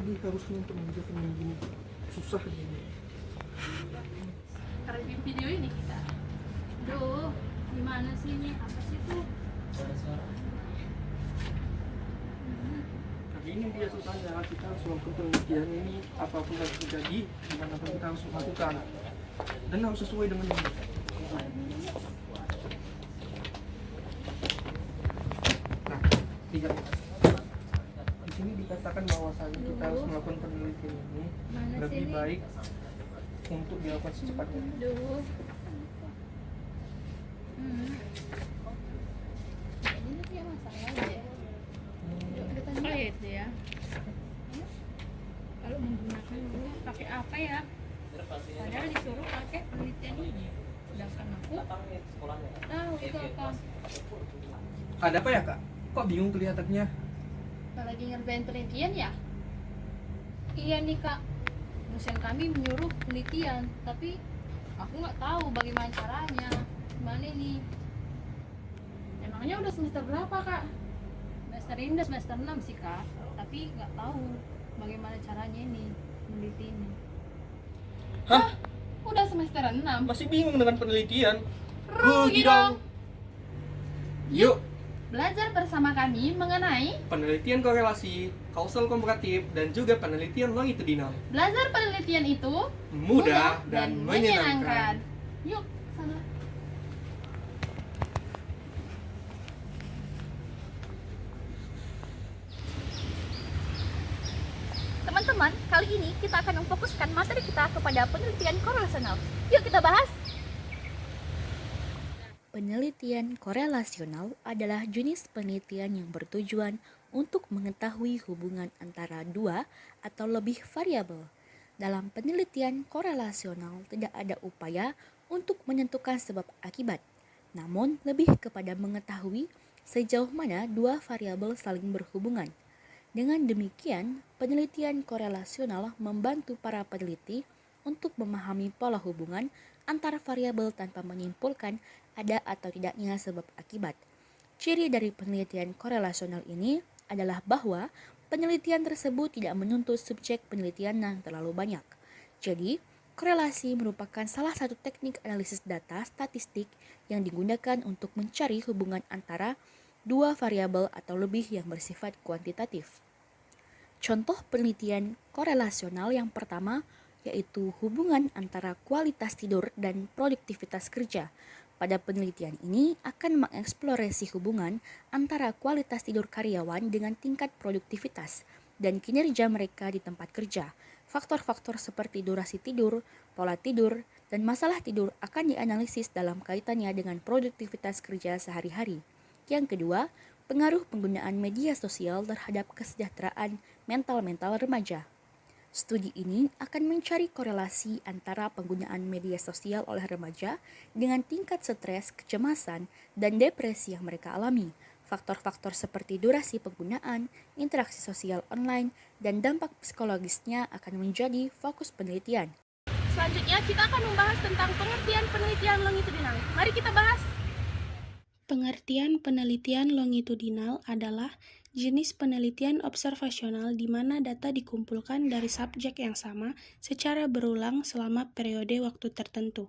lagi harusnya untuk mengerjakan yang gini susah gini. Karena video ini kita. Duh, gimana sih ini? Apa sih tuh? Tapi ini dia susahnya, kita harus melakukan penelitian ini, apapun yang terjadi dimanapun kita harus melakukan dan harus sesuai dengan ini. Nah, tiga. Di sini dikatakan bahwasanya kita harus melakukan penelitian ini lebih baik untuk dilakukan secepatnya. Duh. Ini dia masalah deh. Oh itu ya. Kalau menggunakan dulu pakai apa ya? Padahal disuruh pakai penelitian ini. Sedangkan aku tahu itu apa. Ada apa ya kak? Kok bingung kelihatannya? Kalau lagi ngerjain penelitian ya? Iya nih kak, dosen kami menyuruh penelitian, tapi aku nggak tahu bagaimana caranya. Gimana nih? Emangnya udah semester berapa kak? Semester ini udah semester 6 sih kak, tapi nggak tahu bagaimana caranya ini meneliti ini. Hah? Udah semester 6? Masih bingung dengan penelitian? Rugi dong! Yuk, Belajar bersama kami mengenai penelitian korelasi, kausal komparatif, dan juga penelitian longitudinal. belajar penelitian itu Mudah dan menyenangkan. Yuk, sana. Teman-teman, kali ini kita akan memfokuskan materi kita kepada penelitian korelasional. Yuk kita bahas! Penelitian korelasional adalah jenis penelitian yang bertujuan untuk mengetahui hubungan antara dua atau lebih variabel. Dalam penelitian korelasional tidak ada upaya untuk menentukan sebab akibat, namun lebih kepada mengetahui sejauh mana dua variabel saling berhubungan. Dengan demikian, penelitian korelasional membantu para peneliti untuk memahami pola hubungan antara variabel tanpa menyimpulkan ada atau tidaknya sebab akibat. Ciri dari penelitian korelasional ini adalah bahwa penelitian tersebut tidak menuntut subjek penelitian yang terlalu banyak. Jadi, korelasi merupakan salah satu teknik analisis data statistik yang digunakan untuk mencari hubungan antara dua variabel atau lebih yang bersifat kuantitatif. Contoh penelitian korelasional yang pertama yaitu hubungan antara kualitas tidur dan produktivitas kerja. Pada penelitian ini akan mengeksplorasi hubungan antara kualitas tidur karyawan dengan tingkat produktivitas dan kinerja mereka di tempat kerja. Faktor-faktor seperti durasi tidur, pola tidur, dan masalah tidur akan dianalisis dalam kaitannya dengan produktivitas kerja sehari-hari. Yang kedua, pengaruh penggunaan media sosial terhadap kesejahteraan mental remaja. Studi ini akan mencari korelasi antara penggunaan media sosial oleh remaja dengan tingkat stres, kecemasan, dan depresi yang mereka alami. Faktor-faktor seperti durasi penggunaan, interaksi sosial online, dan dampak psikologisnya akan menjadi fokus penelitian. Selanjutnya kita akan membahas tentang pengertian penelitian longitudinal. Mari kita bahas. Pengertian penelitian longitudinal adalah jenis penelitian observasional di mana data dikumpulkan dari subjek yang sama secara berulang selama periode waktu tertentu.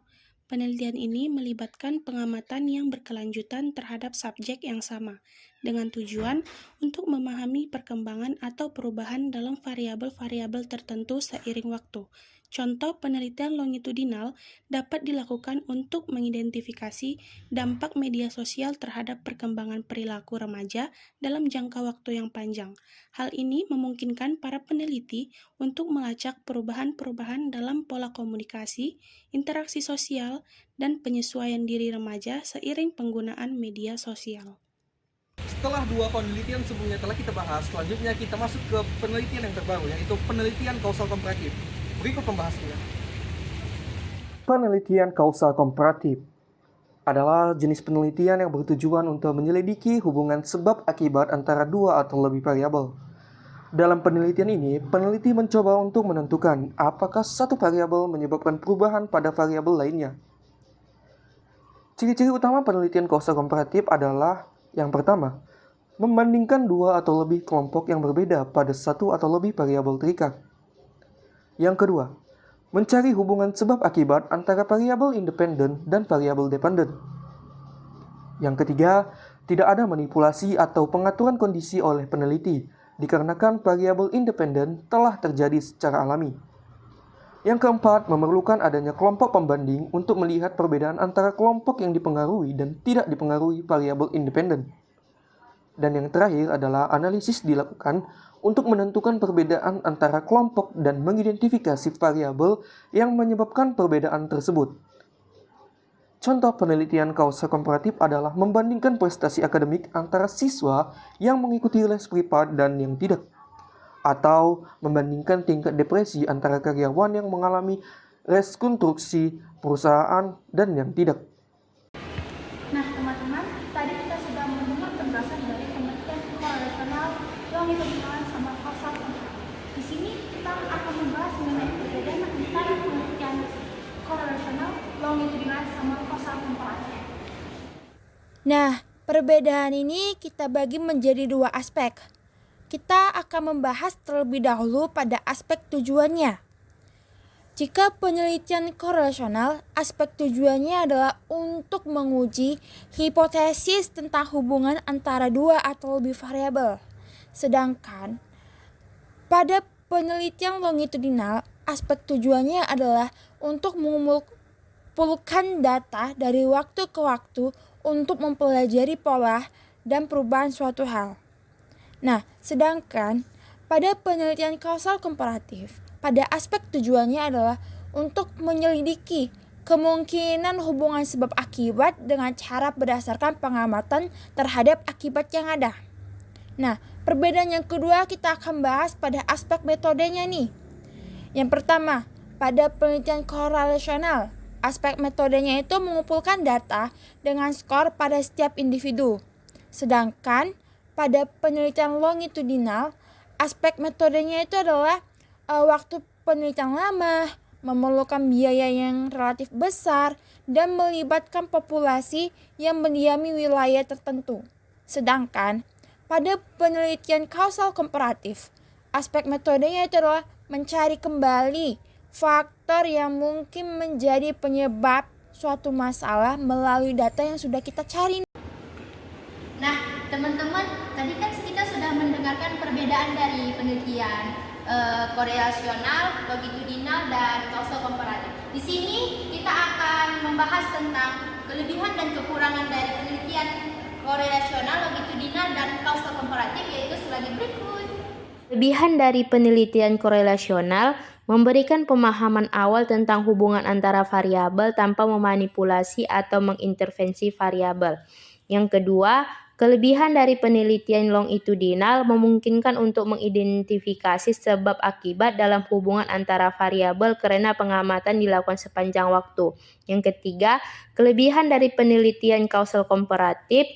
Penelitian ini melibatkan pengamatan yang berkelanjutan terhadap subjek yang sama, dengan tujuan untuk memahami perkembangan atau perubahan dalam variabel-variabel tertentu seiring waktu. Contoh penelitian longitudinal dapat dilakukan untuk mengidentifikasi dampak media sosial terhadap perkembangan perilaku remaja dalam jangka waktu yang panjang. Hal ini memungkinkan para peneliti untuk melacak perubahan-perubahan dalam pola komunikasi, interaksi sosial, dan penyesuaian diri remaja seiring penggunaan media sosial. Setelah dua penelitian sebelumnya telah kita bahas, selanjutnya kita masuk ke penelitian yang terbaru, yaitu penelitian kausal komparatif. Berikut pembahasannya. Penelitian kausal komparatif adalah jenis penelitian yang bertujuan untuk menyelidiki hubungan sebab akibat antara dua atau lebih variabel. Dalam penelitian ini, peneliti mencoba untuk menentukan apakah satu variabel menyebabkan perubahan pada variabel lainnya. Ciri-ciri utama penelitian kausal komparatif adalah yang pertama, membandingkan dua atau lebih kelompok yang berbeda pada satu atau lebih variabel terikat. Yang kedua, mencari hubungan sebab akibat antara variabel independen dan variabel dependen. Yang ketiga, tidak ada manipulasi atau pengaturan kondisi oleh peneliti, dikarenakan variabel independen telah terjadi secara alami. Yang keempat, memerlukan adanya kelompok pembanding untuk melihat perbedaan antara kelompok yang dipengaruhi dan tidak dipengaruhi variabel independen. Dan yang terakhir adalah analisis dilakukan untuk menentukan perbedaan antara kelompok dan mengidentifikasi variabel yang menyebabkan perbedaan tersebut. Contoh penelitian kausal komparatif adalah membandingkan prestasi akademik antara siswa yang mengikuti les privat dan yang tidak, atau membandingkan tingkat depresi antara karyawan yang mengalami rekonstruksi perusahaan dan yang tidak. Nah, teman-teman, tadi kita sudah mendengar penjelasan dari pengertian korelasional, longitudinal, sama kausal komparatif. Di sini kita akan membahas mengenai perbedaan antara pengertian korelasional, longitudinal, sama kausal komparatif. Nah, perbedaan ini kita bagi menjadi dua aspek. Kita akan membahas terlebih dahulu pada aspek tujuannya. Jika penelitian korelasional, aspek tujuannya adalah untuk menguji hipotesis tentang hubungan antara dua atau lebih variabel. Sedangkan pada penelitian longitudinal, aspek tujuannya adalah untuk mengumpulkan data dari waktu ke waktu untuk mempelajari pola dan perubahan suatu hal. Nah, sedangkan pada penelitian kausal komparatif, pada aspek tujuannya adalah untuk menyelidiki kemungkinan hubungan sebab akibat dengan cara berdasarkan pengamatan terhadap akibat yang ada. Nah, perbedaan yang kedua kita akan bahas pada aspek metodenya nih. Yang pertama, pada penelitian korelasional, aspek metodenya itu mengumpulkan data dengan skor pada setiap individu. Sedangkan pada penelitian longitudinal, aspek metodenya itu adalah waktu penelitian lama, memerlukan biaya yang relatif besar, dan melibatkan populasi yang mendiami wilayah tertentu. Sedangkan pada penelitian kausal komparatif, aspek metodenya itu adalah mencari kembali faktor yang mungkin menjadi penyebab suatu masalah melalui data yang sudah kita cari. Nah, teman-teman, tadi kan kita sudah mendengarkan perbedaan dari penelitian korelasional, longitudinal, dan kausal komparatif. Di sini kita akan membahas tentang kelebihan dan kekurangan dari penelitian korelasional, longitudinal, dan kausal komparatif, yaitu sebagai berikut. Kelebihan dari penelitian korelasional memberikan pemahaman awal tentang hubungan antara variabel tanpa memanipulasi atau mengintervensi variabel. Yang kedua, kelebihan dari penelitian longitudinal memungkinkan untuk mengidentifikasi sebab akibat dalam hubungan antara variabel karena pengamatan dilakukan sepanjang waktu. Yang ketiga, kelebihan dari penelitian kausal komparatif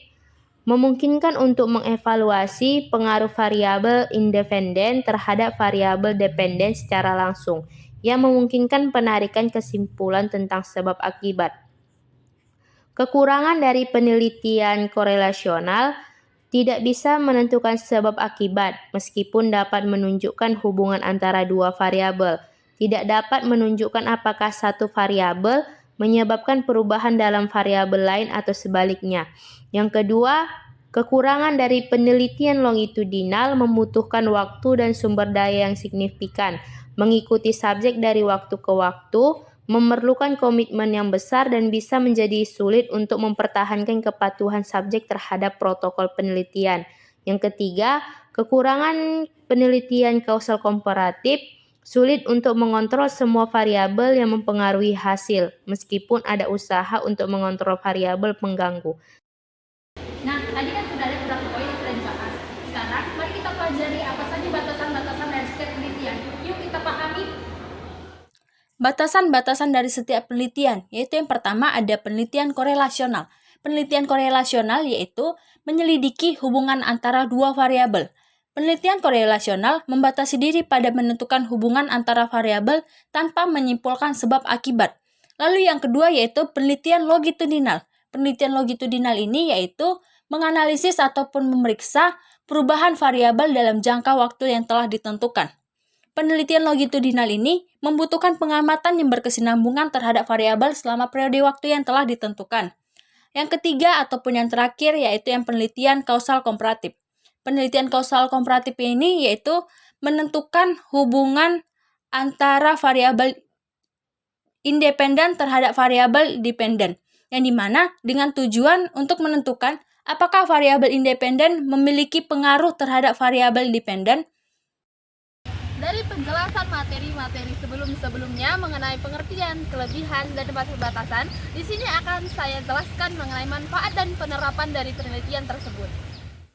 memungkinkan untuk mengevaluasi pengaruh variabel independen terhadap variabel dependen secara langsung, yang memungkinkan penarikan kesimpulan tentang sebab akibat. Kekurangan dari penelitian korelasional tidak bisa menentukan sebab akibat, meskipun dapat menunjukkan hubungan antara dua variabel. Tidak dapat menunjukkan apakah satu variabel menyebabkan perubahan dalam variabel lain atau sebaliknya. Yang kedua, kekurangan dari penelitian longitudinal membutuhkan waktu dan sumber daya yang signifikan, mengikuti subjek dari waktu ke waktu, memerlukan komitmen yang besar dan bisa menjadi sulit untuk mempertahankan kepatuhan subjek terhadap protokol penelitian. Yang ketiga, kekurangan penelitian kausal komparatif sulit untuk mengontrol semua variabel yang mempengaruhi hasil, meskipun ada usaha untuk mengontrol variabel pengganggu. Nah, tadi kan sudah ada beberapa poin yang sudah dibahas. Sekarang, mari kita pelajari apa saja batasan-batasan dari setiap penelitian. Yuk kita pahami. Batasan-batasan dari setiap penelitian, yaitu yang pertama ada penelitian korelasional. Penelitian korelasional yaitu menyelidiki hubungan antara dua variabel. Penelitian korelasional membatasi diri pada menentukan hubungan antara variabel tanpa menyimpulkan sebab akibat. Lalu yang kedua yaitu penelitian longitudinal. Penelitian longitudinal ini yaitu menganalisis ataupun memeriksa perubahan variabel dalam jangka waktu yang telah ditentukan. Penelitian longitudinal ini membutuhkan pengamatan yang berkesinambungan terhadap variabel selama periode waktu yang telah ditentukan. Yang ketiga ataupun yang terakhir yaitu yang penelitian kausal komparatif. Penelitian kausal komparatif ini yaitu menentukan hubungan antara variabel independen terhadap variabel dependen, yang dimana dengan tujuan untuk menentukan apakah variabel independen memiliki pengaruh terhadap variabel dependen. Dari penjelasan materi-materi sebelum-sebelumnya mengenai pengertian, kelebihan, dan batasan, di sini akan saya jelaskan mengenai manfaat dan penerapan dari penelitian tersebut.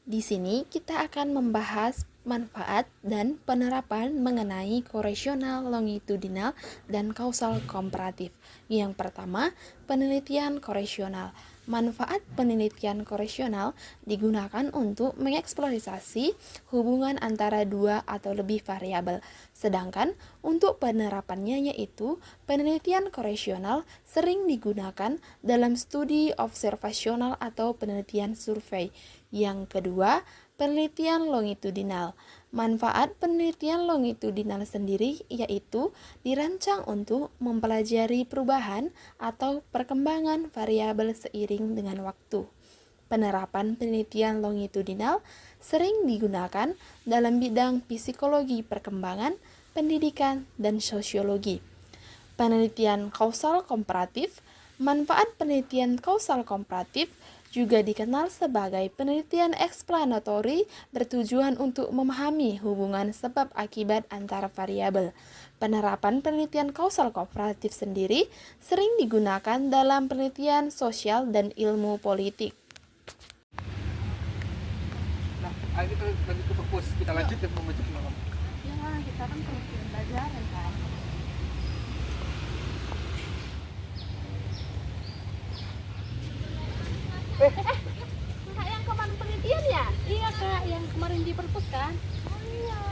Di sini kita akan membahas manfaat dan penerapan mengenai koresional, longitudinal, dan kausal komparatif. Yang pertama, penelitian koresional. Manfaat penelitian koresional digunakan untuk mengeksplorasi hubungan antara dua atau lebih variabel. Sedangkan untuk penerapannya yaitu penelitian koresional sering digunakan dalam studi observasional atau penelitian survei. Yang kedua, penelitian longitudinal. Manfaat penelitian longitudinal sendiri yaitu dirancang untuk mempelajari perubahan atau perkembangan variabel seiring dengan waktu. Penerapan penelitian longitudinal sering digunakan dalam bidang psikologi perkembangan, pendidikan, dan sosiologi. Penelitian kausal komparatif. Manfaat penelitian kausal komparatif juga dikenal sebagai penelitian eksplanatori bertujuan untuk memahami hubungan sebab akibat antara variabel. Penerapan penelitian kausal komparatif sendiri sering digunakan dalam penelitian sosial dan ilmu politik. Nah, ayo kita lanjut ke perpus. Kita lanjut ke membaca malam. Ya, kita kan perlu belajar kan. Kak, yang kemarin penelitian ya? Iya kak, yang kemarin di perpus kan? Oh iya.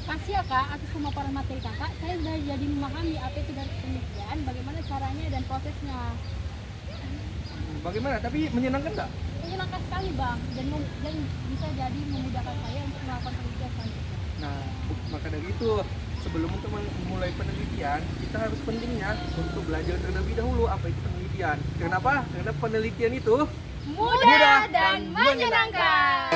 Pasti ya kak, atas pemaparan materi kakak, saya sudah jadi memahami apa itu dari penelitian, bagaimana caranya dan prosesnya. Bagaimana? Tapi menyenangkan nggak? Menyenangkan sekali bang, dan bisa jadi memudahkan saya untuk melakukan penelitian selanjutnya. Nah, maka dari itu sebelum untuk memulai penelitian, kita harus pentingnya untuk belajar terlebih dahulu apa itu penelitian. Kenapa? Karena penelitian itu Mudah dan menyenangkan.